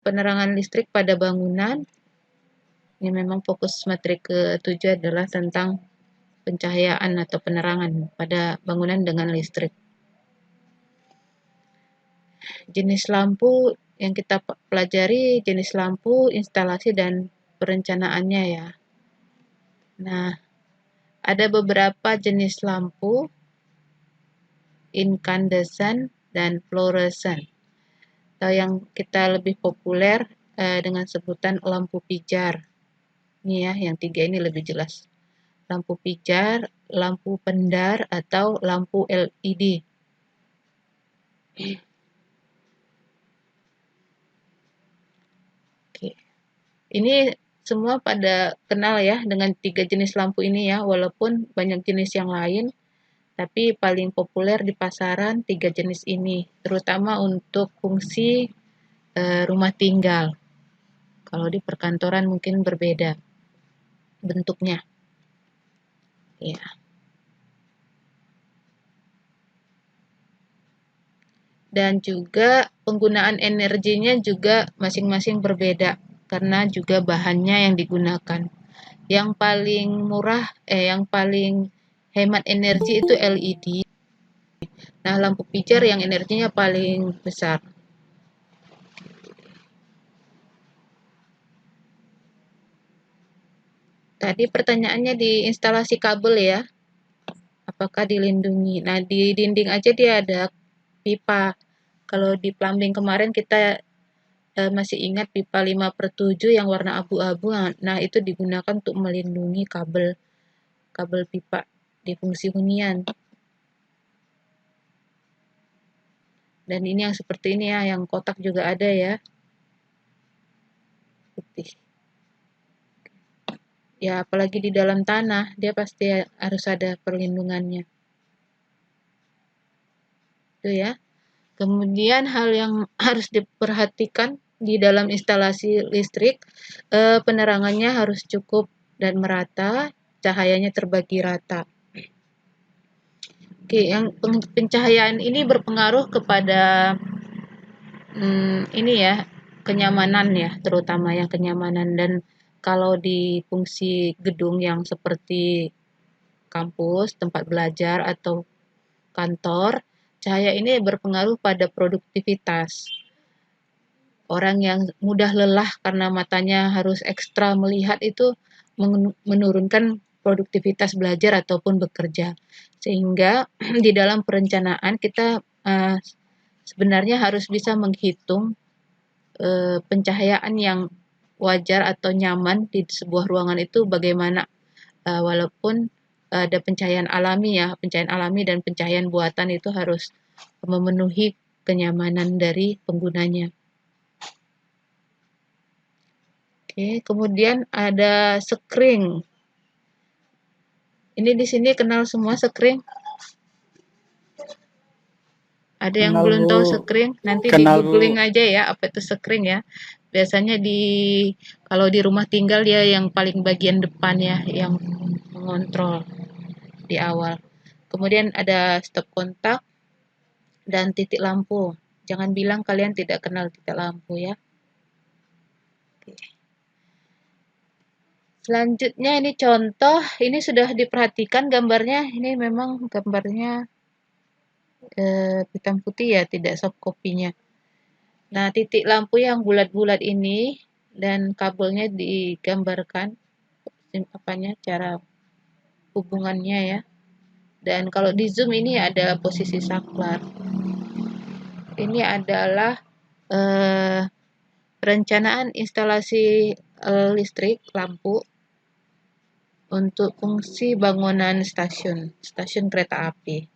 penerangan listrik pada bangunan. Ini memang fokus materi ke-7 adalah tentang pencahayaan atau penerangan pada bangunan dengan listrik. Jenis lampu yang kita pelajari, jenis lampu, instalasi, dan perencanaannya ya. Nah, ada beberapa jenis lampu, incandescent dan fluorescent. Atau yang kita lebih populer dengan sebutan lampu pijar. Ini ya, yang 3 ini lebih jelas. Lampu pijar, lampu pendar, atau lampu LED. Oke. Ini semua pada kenal ya dengan 3 jenis lampu ini ya, walaupun banyak jenis yang lain, tapi paling populer di pasaran 3 jenis ini, terutama untuk fungsi rumah tinggal. Kalau di perkantoran mungkin berbeda bentuknya. Ya. Dan juga penggunaan energinya juga masing-masing berbeda karena juga bahannya yang digunakan. Yang paling murah, yang paling hemat energi itu LED. Nah, lampu pijar yang energinya paling besar. Tadi pertanyaannya di instalasi kabel ya. Apakah dilindungi? Nah, di dinding aja dia ada pipa. Kalau di plumbing kemarin kita masih ingat pipa 5/7 yang warna abu-abu. Nah, itu digunakan untuk melindungi kabel pipa di fungsi hunian. Dan ini yang seperti ini ya, yang kotak juga ada ya. Putih. Ya, apalagi di dalam tanah, dia pasti harus ada perlindungannya. Itu ya. Kemudian hal yang harus diperhatikan di dalam instalasi listrik, penerangannya harus cukup dan merata, cahayanya terbagi rata. Oke, yang pencahayaan ini berpengaruh kepada ini ya, kenyamanan ya, terutama yang kenyamanan. Dan kalau di fungsi gedung yang seperti kampus, tempat belajar, atau kantor, cahaya ini berpengaruh pada produktivitas. Orang yang mudah lelah karena matanya harus ekstra melihat itu menurunkan produktivitas belajar ataupun bekerja. Sehingga di dalam perencanaan kita sebenarnya harus bisa menghitung pencahayaan yang wajar atau nyaman di sebuah ruangan itu bagaimana, walaupun ada pencahayaan alami ya, pencahayaan alami dan pencahayaan buatan itu harus memenuhi kenyamanan dari penggunanya. Oke, kemudian ada sekring. Ini di sini kenal semua sekring? Ada yang Kenal, belum Bu. tahu sekring? Nanti di Kenal, Bu. googling aja ya apa itu sekring ya. Biasanya kalau di rumah tinggal dia yang paling bagian depan ya, yang mengontrol di awal. Kemudian ada stop kontak dan titik lampu. Jangan bilang kalian tidak kenal titik lampu ya. Oke. Selanjutnya ini contoh, ini sudah diperhatikan gambarnya. Ini memang gambarnya hitam putih ya, tidak soft copy-nya. Nah, titik lampu yang bulat-bulat ini dan kabelnya digambarkan cara hubungannya ya. Dan kalau di zoom ini ada posisi saklar. Ini adalah perencanaan instalasi listrik lampu untuk fungsi bangunan stasiun kereta api.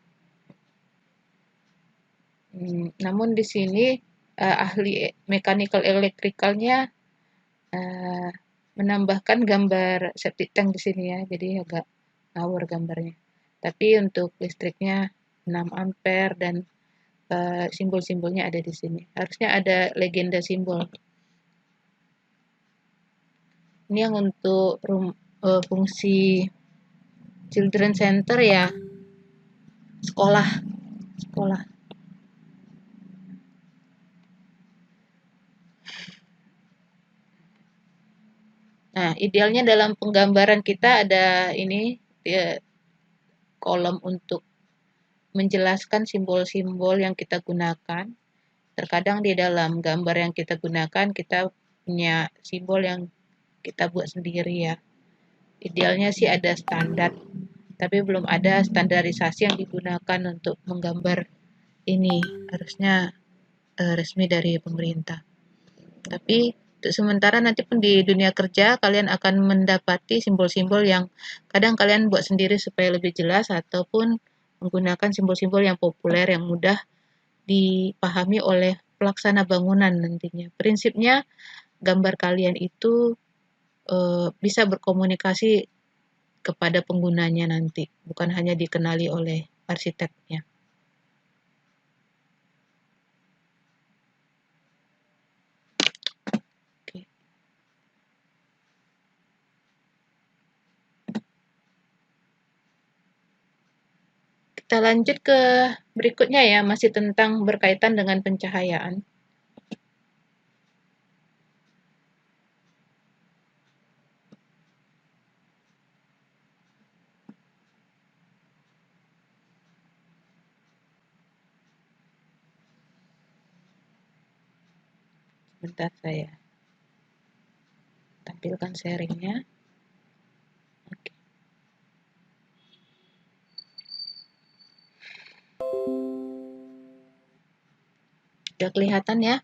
Namun di sini ahli mechanical electricalnya menambahkan gambar septic tank di sini ya, jadi agak ngawur gambarnya. Tapi untuk listriknya 6 ampere dan simbol-simbolnya ada di sini. Harusnya ada legenda simbol. Ini yang untuk fungsi children center ya, sekolah. Nah, idealnya dalam penggambaran kita ada ini kolom untuk menjelaskan simbol-simbol yang kita gunakan. Terkadang di dalam gambar yang kita gunakan, kita punya simbol yang kita buat sendiri ya. Idealnya sih ada standar, tapi belum ada standarisasi yang digunakan untuk menggambar ini. Harusnya resmi dari pemerintah. Tapi untuk sementara nanti pun di dunia kerja kalian akan mendapati simbol-simbol yang kadang kalian buat sendiri supaya lebih jelas ataupun menggunakan simbol-simbol yang populer yang mudah dipahami oleh pelaksana bangunan nantinya. Prinsipnya gambar kalian itu bisa berkomunikasi kepada penggunanya nanti, bukan hanya dikenali oleh arsiteknya. Oke. Kita lanjut ke berikutnya ya, masih tentang berkaitan dengan pencahayaan. Sebentar saya tampilkan sharingnya. Oke. Sudah kelihatan ya?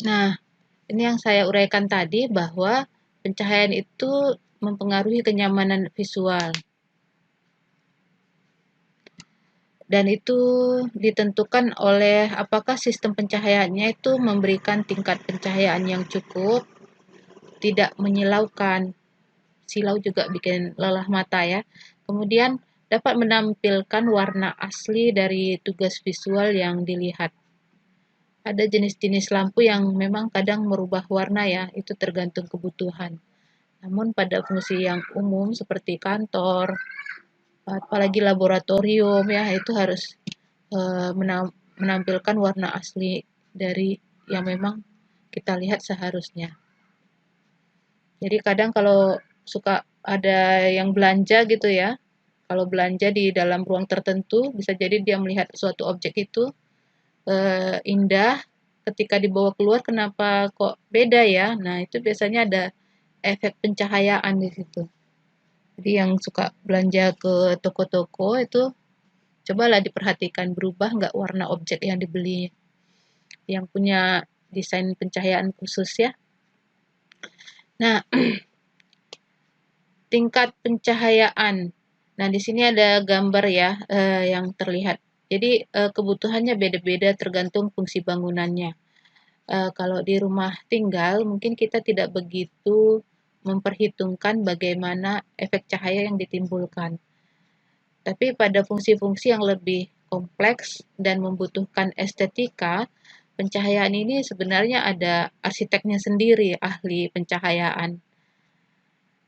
Nah, ini yang saya uraikan tadi bahwa pencahayaan itu mempengaruhi kenyamanan visual. Dan itu ditentukan oleh apakah sistem pencahayaannya itu memberikan tingkat pencahayaan yang cukup, tidak menyilaukan. Silau juga bikin lelah mata ya. Kemudian dapat menampilkan warna asli dari tugas visual yang dilihat. Ada jenis-jenis lampu yang memang kadang merubah warna ya, itu tergantung kebutuhan. Namun pada fungsi yang umum seperti kantor, apalagi laboratorium ya, itu harus menampilkan warna asli dari yang memang kita lihat seharusnya. Jadi kadang kalau suka ada yang belanja gitu ya, kalau belanja di dalam ruang tertentu, bisa jadi dia melihat suatu objek itu indah, ketika dibawa keluar kenapa kok beda ya? Nah, itu biasanya ada efek pencahayaan di situ. Jadi yang suka belanja ke toko-toko itu cobalah diperhatikan berubah nggak warna objek yang dibeli. Yang punya desain pencahayaan khusus ya. Nah, tingkat pencahayaan. Nah, di sini ada gambar ya yang terlihat. Jadi kebutuhannya beda-beda tergantung fungsi bangunannya. Kalau di rumah tinggal mungkin kita tidak begitu memperhitungkan bagaimana efek cahaya yang ditimbulkan. Tapi pada fungsi-fungsi yang lebih kompleks dan membutuhkan estetika, pencahayaan ini sebenarnya ada arsiteknya sendiri, ahli pencahayaan.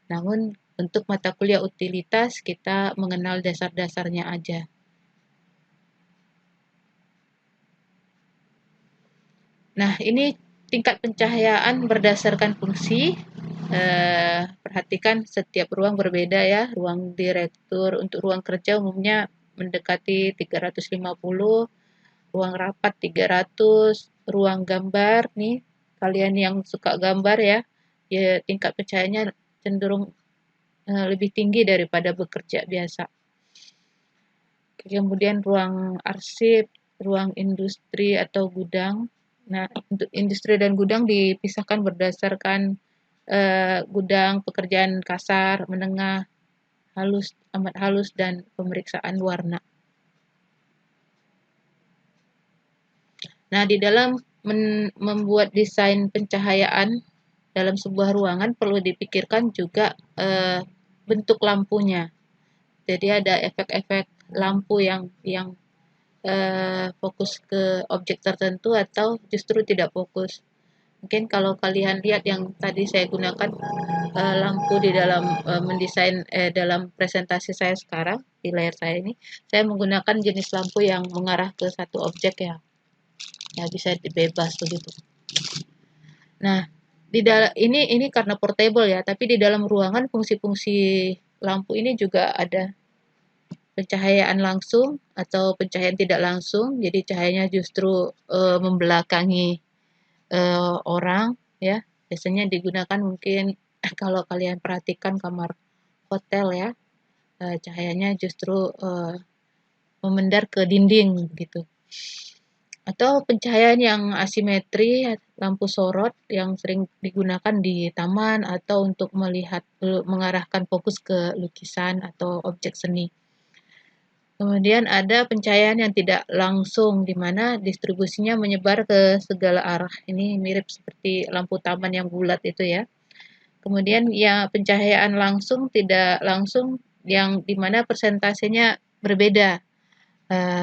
Namun untuk mata kuliah utilitas kita mengenal dasar-dasarnya aja. Nah, ini tingkat pencahayaan berdasarkan fungsi. Perhatikan setiap ruang berbeda ya. Ruang direktur untuk ruang kerja umumnya mendekati 350, ruang rapat 300, ruang gambar nih. Kalian yang suka gambar ya, ya tingkat pencahayaannya cenderung lebih tinggi daripada bekerja biasa. Kemudian ruang arsip, ruang industri atau gudang. Nah, untuk industri dan gudang dipisahkan berdasarkan gudang pekerjaan kasar, menengah, halus, amat halus, dan pemeriksaan warna. Nah, di dalam membuat desain pencahayaan dalam sebuah ruangan perlu dipikirkan juga bentuk lampunya. Jadi ada efek-efek lampu yang fokus ke objek tertentu atau justru tidak fokus. Mungkin kalau kalian lihat yang tadi saya gunakan lampu di dalam mendesain dalam presentasi saya sekarang di layar saya ini, saya menggunakan jenis lampu yang mengarah ke satu objek ya, ya bisa bebas begitu. Nah, Ini karena portable ya, tapi di dalam ruangan fungsi-fungsi lampu ini juga ada pencahayaan langsung atau pencahayaan tidak langsung. Jadi cahayanya justru membelakangi orang ya. Biasanya digunakan mungkin kalau kalian perhatikan kamar hotel ya, cahayanya justru memendar ke dinding gitu. Atau pencahayaan yang asimetri, lampu sorot yang sering digunakan di taman atau untuk mengarahkan fokus ke lukisan atau objek seni. Kemudian ada pencahayaan yang tidak langsung, di mana distribusinya menyebar ke segala arah. Ini mirip seperti lampu taman yang bulat itu ya. Kemudian ya pencahayaan langsung, tidak langsung, yang di mana persentasenya berbeda,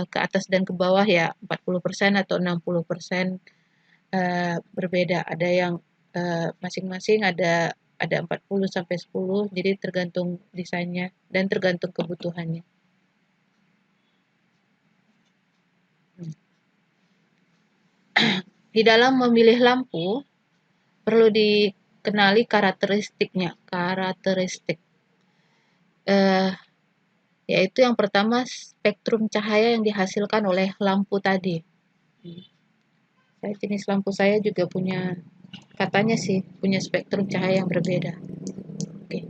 ke atas dan ke bawah ya 40% atau 60%, berbeda. Ada yang masing-masing ada 40 sampai 10, jadi tergantung desainnya dan tergantung kebutuhannya. Di dalam memilih lampu perlu dikenali karakteristiknya, yaitu yang pertama spektrum cahaya yang dihasilkan oleh lampu tadi. Jenis lampu saya juga punya, katanya sih punya spektrum cahaya yang berbeda. Oke.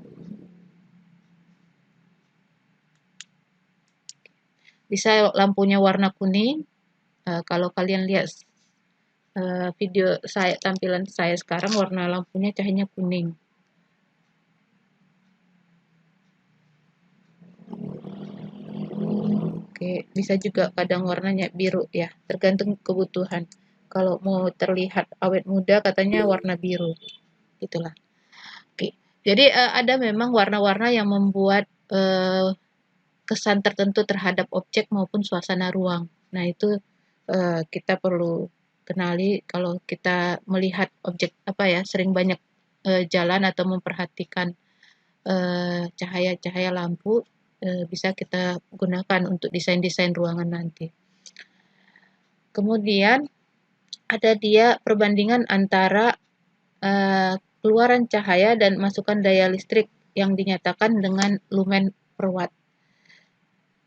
Bisa lampunya warna kuning. Kalau kalian lihat video saya, tampilan saya sekarang, warna lampunya cahayanya kuning. Oke, bisa juga kadang warnanya biru ya, tergantung kebutuhan. Kalau mau terlihat awet muda katanya warna biru, gitulah. Oke, jadi ada memang warna-warna yang membuat kesan tertentu terhadap objek maupun suasana ruang. Nah itu kita perlu kenali kalau kita melihat objek apa ya, sering banyak jalan atau memperhatikan cahaya-cahaya lampu, bisa kita gunakan untuk desain-desain ruangan nanti. Kemudian ada dia perbandingan antara keluaran cahaya dan masukan daya listrik yang dinyatakan dengan lumen per watt.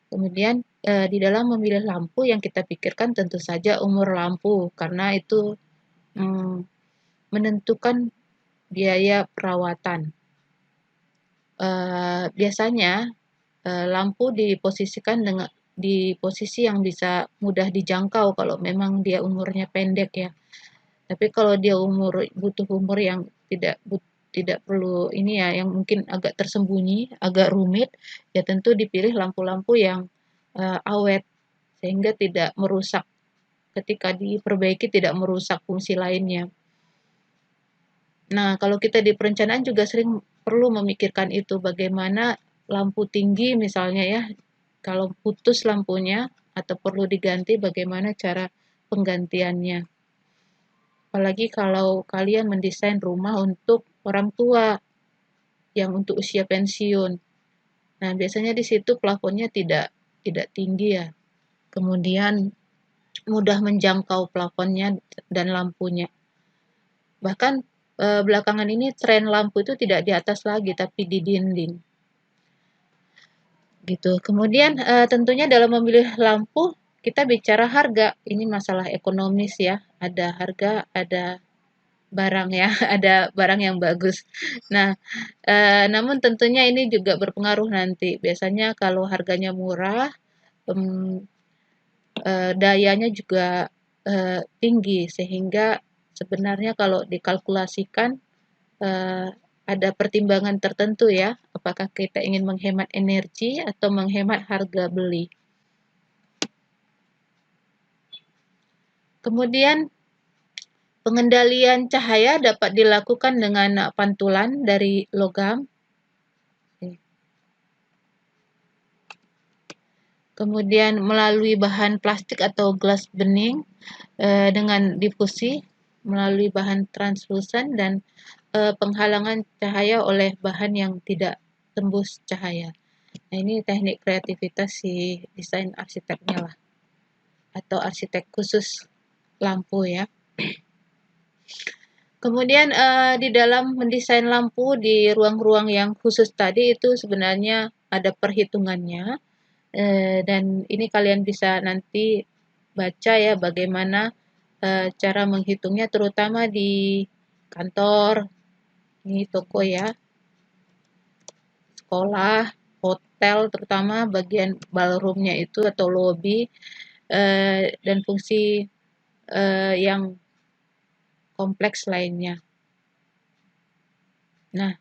Kemudian di dalam memilih lampu yang kita pikirkan tentu saja umur lampu, karena itu menentukan biaya perawatan. Biasanya lampu diposisikan di posisi yang bisa mudah dijangkau kalau memang dia umurnya pendek ya. Tapi kalau dia butuh umur yang tidak perlu ini ya, yang mungkin agak tersembunyi, agak rumit, ya tentu dipilih lampu-lampu yang awet sehingga tidak merusak, ketika diperbaiki tidak merusak fungsi lainnya. Nah, kalau kita di perencanaan juga sering perlu memikirkan itu, bagaimana lampu tinggi misalnya ya, kalau putus lampunya atau perlu diganti, bagaimana cara penggantiannya. Apalagi kalau kalian mendesain rumah untuk orang tua yang untuk usia pensiun. Nah, biasanya di situ plafonnya tidak tinggi ya. Kemudian mudah menjangkau plafonnya dan lampunya. Bahkan belakangan ini tren lampu itu tidak di atas lagi tapi di dinding. Gitu. Kemudian tentunya dalam memilih lampu kita bicara harga. Ini masalah ekonomis ya. Ada harga, ada barang ya, ada barang yang bagus. Nah, namun tentunya ini juga berpengaruh nanti. Biasanya kalau harganya murah, dayanya juga tinggi, sehingga sebenarnya kalau dikalkulasikan ada pertimbangan tertentu ya, apakah kita ingin menghemat energi atau menghemat harga beli. Kemudian pengendalian cahaya dapat dilakukan dengan pantulan dari logam. Kemudian melalui bahan plastik atau gelas bening dengan difusi, melalui bahan translusan dan penghalangan cahaya oleh bahan yang tidak tembus cahaya. Nah, ini teknik kreativitas si desain arsiteknya lah, atau arsitek khusus lampu ya. Kemudian di dalam mendesain lampu di ruang-ruang yang khusus tadi itu sebenarnya ada perhitungannya, dan ini kalian bisa nanti baca ya bagaimana cara menghitungnya terutama di kantor, ini toko ya, sekolah, hotel terutama bagian ballroomnya itu atau lobby, dan fungsi yang kompleks lainnya. Nah,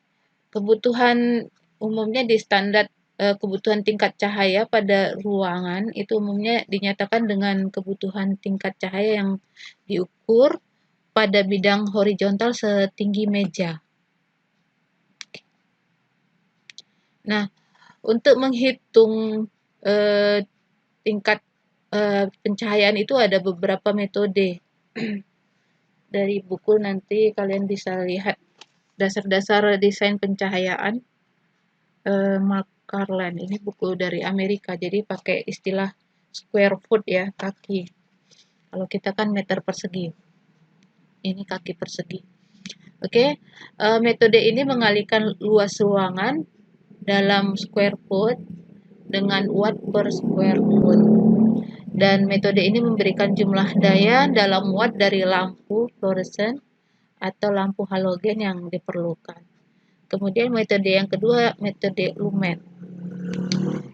kebutuhan umumnya di standar kebutuhan tingkat cahaya pada ruangan itu umumnya dinyatakan dengan kebutuhan tingkat cahaya yang diukur pada bidang horizontal setinggi meja. Nah, untuk menghitung eh, tingkat pencahayaan itu ada beberapa metode. Dari buku nanti kalian bisa lihat dasar-dasar desain pencahayaan. Mark Carland ini buku dari Amerika, jadi pakai istilah square foot ya, kaki. Kalau kita kan meter persegi, ini kaki persegi. Oke, metode ini mengalihkan luas ruangan dalam square foot dengan watt per square foot. Dan metode ini memberikan jumlah daya dalam watt dari lampu fluorescent atau lampu halogen yang diperlukan. Kemudian metode yang kedua, metode lumen,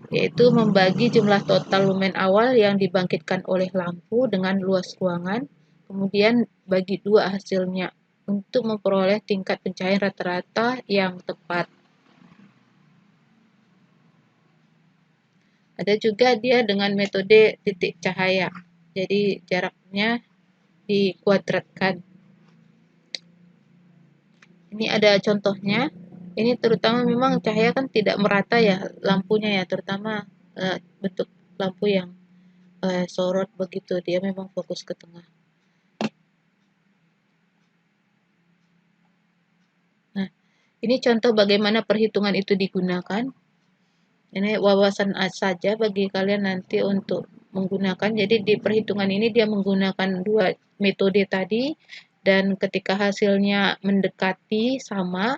yaitu membagi jumlah total lumen awal yang dibangkitkan oleh lampu dengan luas ruangan, kemudian bagi dua hasilnya untuk memperoleh tingkat pencahayaan rata-rata yang tepat. Ada juga dia dengan metode titik cahaya, jadi jaraknya dikuadratkan. Ini ada contohnya. Ini terutama memang cahaya kan tidak merata ya lampunya ya, terutama bentuk lampu yang sorot begitu, dia memang fokus ke tengah. Nah, ini contoh bagaimana perhitungan itu digunakan. Ini wawasan saja bagi kalian nanti untuk menggunakan. Jadi di perhitungan ini dia menggunakan dua metode tadi, dan ketika hasilnya mendekati sama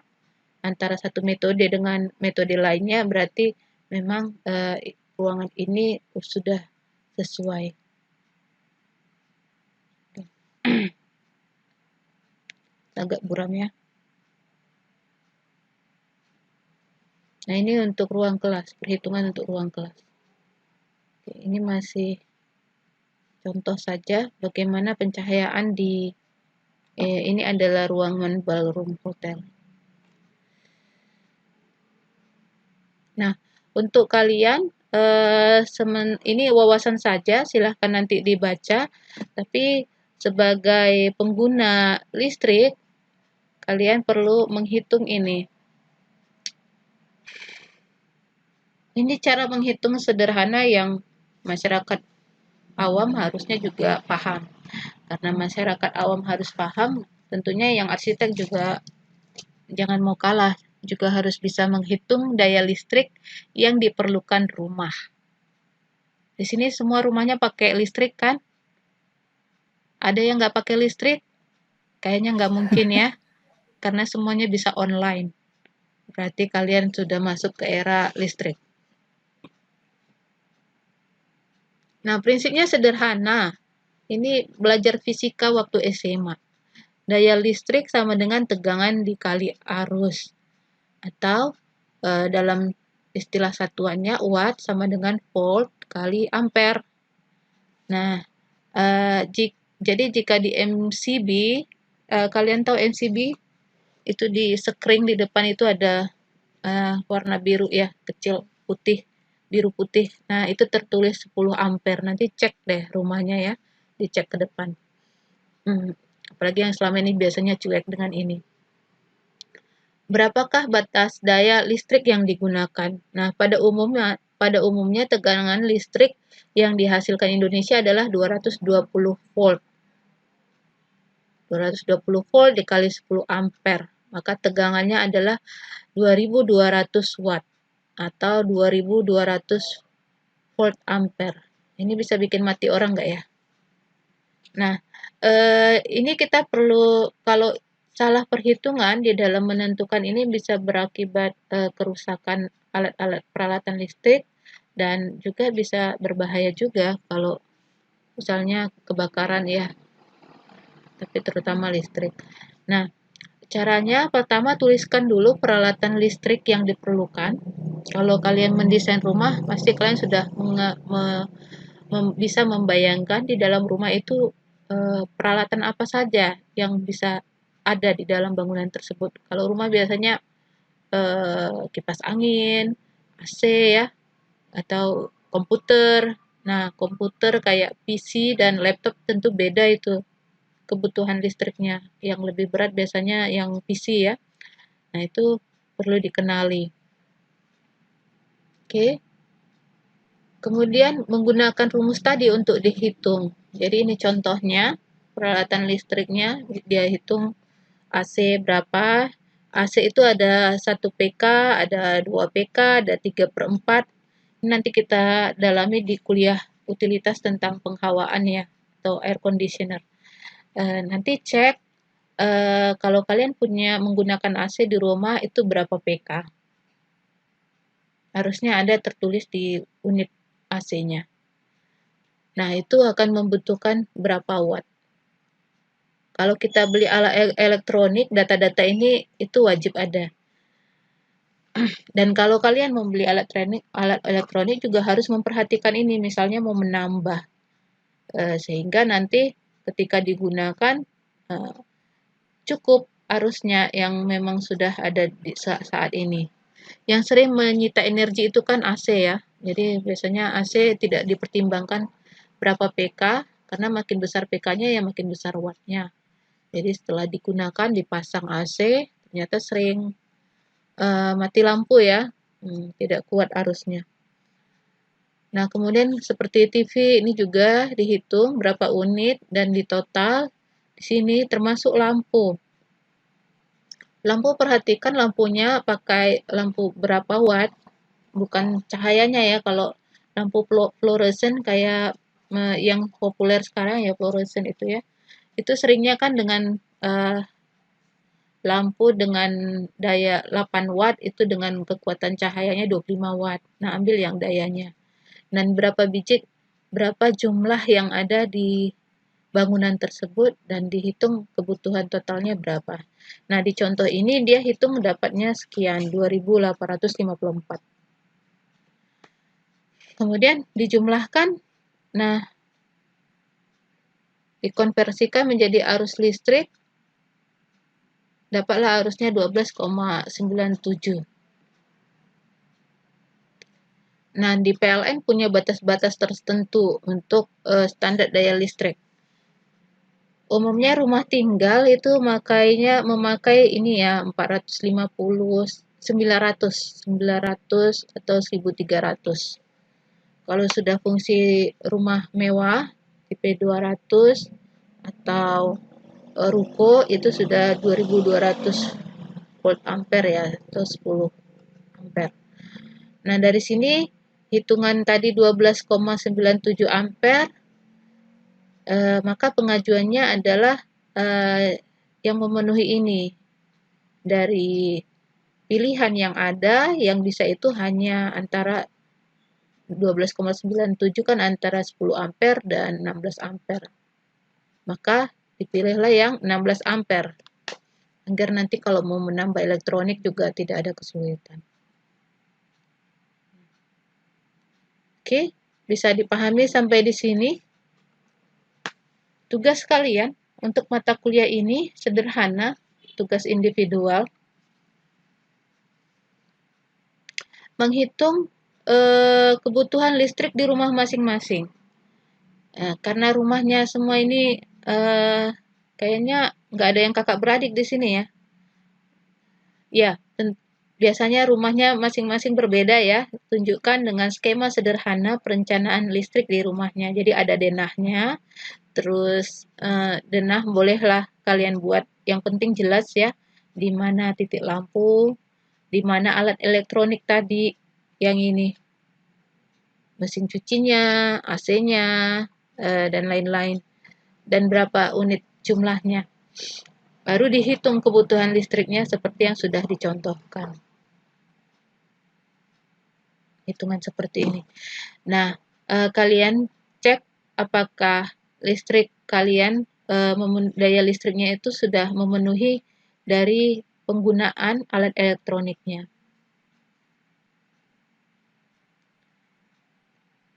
antara satu metode dengan metode lainnya, berarti memang ruangan ini sudah sesuai. Agak buram ya. Nah, ini untuk ruang kelas, perhitungan untuk ruang kelas. Oke, ini masih contoh saja bagaimana pencahayaan di ini adalah ruangan ballroom hotel. Nah, untuk kalian ini wawasan saja, silahkan nanti dibaca. Tapi sebagai pengguna listrik, kalian perlu menghitung ini. Ini cara menghitung sederhana yang masyarakat awam harusnya juga paham. Karena masyarakat awam harus paham, tentunya yang arsitek juga jangan mau kalah, juga harus bisa menghitung daya listrik yang diperlukan rumah. Di sini semua rumahnya pakai listrik kan? Ada yang nggak pakai listrik? Kayaknya nggak mungkin ya, karena semuanya bisa online. Berarti kalian sudah masuk ke era listrik. Nah, prinsipnya sederhana. Ini belajar fisika waktu SMA. Daya listrik sama dengan tegangan dikali arus. Atau dalam istilah satuannya watt sama dengan volt kali ampere. Nah, jadi jika di MCB, kalian tahu MCB? Itu di sekring di depan itu ada warna biru ya, kecil putih, biru putih. Nah, itu tertulis 10 ampere. Nanti cek deh rumahnya ya, dicek ke depan. Apalagi yang selama ini biasanya cuek dengan ini. Berapakah batas daya listrik yang digunakan? Nah, pada umumnya tegangan listrik yang dihasilkan Indonesia adalah 220 volt. 220 volt dikali 10 ampere, maka tegangannya adalah 2200 watt atau 2200 volt ampere. Ini bisa bikin mati orang nggak ya? Nah, ini kita perlu, kalau salah perhitungan di dalam menentukan ini bisa berakibat kerusakan alat-alat peralatan listrik dan juga bisa berbahaya juga kalau misalnya kebakaran ya, tapi terutama listrik. Nah, caranya pertama tuliskan dulu peralatan listrik yang diperlukan. Kalau kalian mendesain rumah, pasti kalian sudah bisa membayangkan di dalam rumah itu peralatan apa saja yang bisa ada di dalam bangunan tersebut. Kalau rumah biasanya kipas angin, AC ya, atau komputer. Nah, komputer kayak PC dan laptop tentu beda itu kebutuhan listriknya. Yang lebih berat biasanya yang PC ya. Nah, itu perlu dikenali. Oke. Kemudian menggunakan rumus tadi untuk dihitung. Jadi ini contohnya, peralatan listriknya dia hitung AC berapa. AC itu ada 1 PK, ada 2 PK, ada 3/4. Nanti kita dalami di kuliah utilitas tentang penghawaan ya, atau air conditioner. Nanti cek kalau kalian punya menggunakan AC di rumah itu berapa PK. Harusnya ada tertulis di unit AC-nya. Nah, itu akan membutuhkan berapa watt. Kalau kita beli alat elektronik, data-data ini itu wajib ada. Dan kalau kalian membeli alat elektronik juga harus memperhatikan ini, misalnya mau menambah, sehingga nanti ketika digunakan cukup arusnya yang memang sudah ada di saat ini. Yang sering menyita energi itu kan AC ya. Jadi biasanya AC tidak dipertimbangkan berapa PK, karena makin besar PK-nya ya makin besar wattnya. Jadi setelah digunakan dipasang AC, ternyata sering mati lampu ya, tidak kuat arusnya. Nah, kemudian seperti TV ini juga dihitung berapa unit dan di total di sini termasuk lampu. Lampu perhatikan lampunya pakai lampu berapa watt, bukan cahayanya ya. Kalau lampu fluoresen kayak yang populer sekarang ya fluoresen itu ya, itu seringnya kan dengan lampu dengan daya 8 watt itu dengan kekuatan cahayanya 25 watt. Nah, ambil yang dayanya. Dan berapa jumlah yang ada di bangunan tersebut dan dihitung kebutuhan totalnya berapa. Nah, di contoh ini dia hitung dapatnya sekian, 2854. Kemudian dijumlahkan, nah dikonversikan menjadi arus listrik, dapatlah arusnya 12,97. Nah, di PLN punya batas-batas tertentu untuk standar daya listrik. Umumnya rumah tinggal itu memakai ini ya 450, 900 atau 1300. Kalau sudah fungsi rumah mewah tipe 200 atau ruko itu sudah 2200 volt ampere ya atau 10 ampere. Nah, dari sini hitungan tadi 12,97 ampere, maka pengajuannya adalah yang memenuhi ini. Dari pilihan yang ada, yang bisa itu hanya antara 12,97 kan antara 10 ampere dan 16 ampere. Maka dipilihlah yang 16 ampere. Agar nanti kalau mau menambah elektronik juga tidak ada kesulitan. Oke, bisa dipahami sampai di sini. Tugas kalian untuk mata kuliah ini sederhana, tugas individual. Menghitung kebutuhan listrik di rumah masing-masing. Karena rumahnya semua ini kayaknya nggak ada yang kakak beradik di sini ya. Ya, biasanya rumahnya masing-masing berbeda ya. Tunjukkan dengan skema sederhana perencanaan listrik di rumahnya. Jadi ada denahnya, terus denah bolehlah kalian buat. Yang penting jelas ya, di mana titik lampu, di mana alat elektronik tadi, yang ini, mesin cucinya, AC-nya, dan lain-lain. Dan berapa unit jumlahnya. Baru dihitung kebutuhan listriknya seperti yang sudah dicontohkan. Hitungan seperti ini. Nah, kalian cek apakah listrik kalian, daya listriknya itu sudah memenuhi dari penggunaan alat elektroniknya.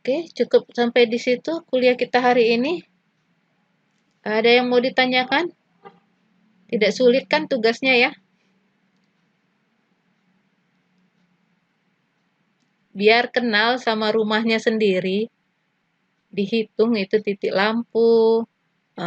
Oke, cukup sampai di situ kuliah kita hari ini. Ada yang mau ditanyakan? Tidak sulit kan tugasnya ya? Biar kenal sama rumahnya sendiri, dihitung itu titik lampu,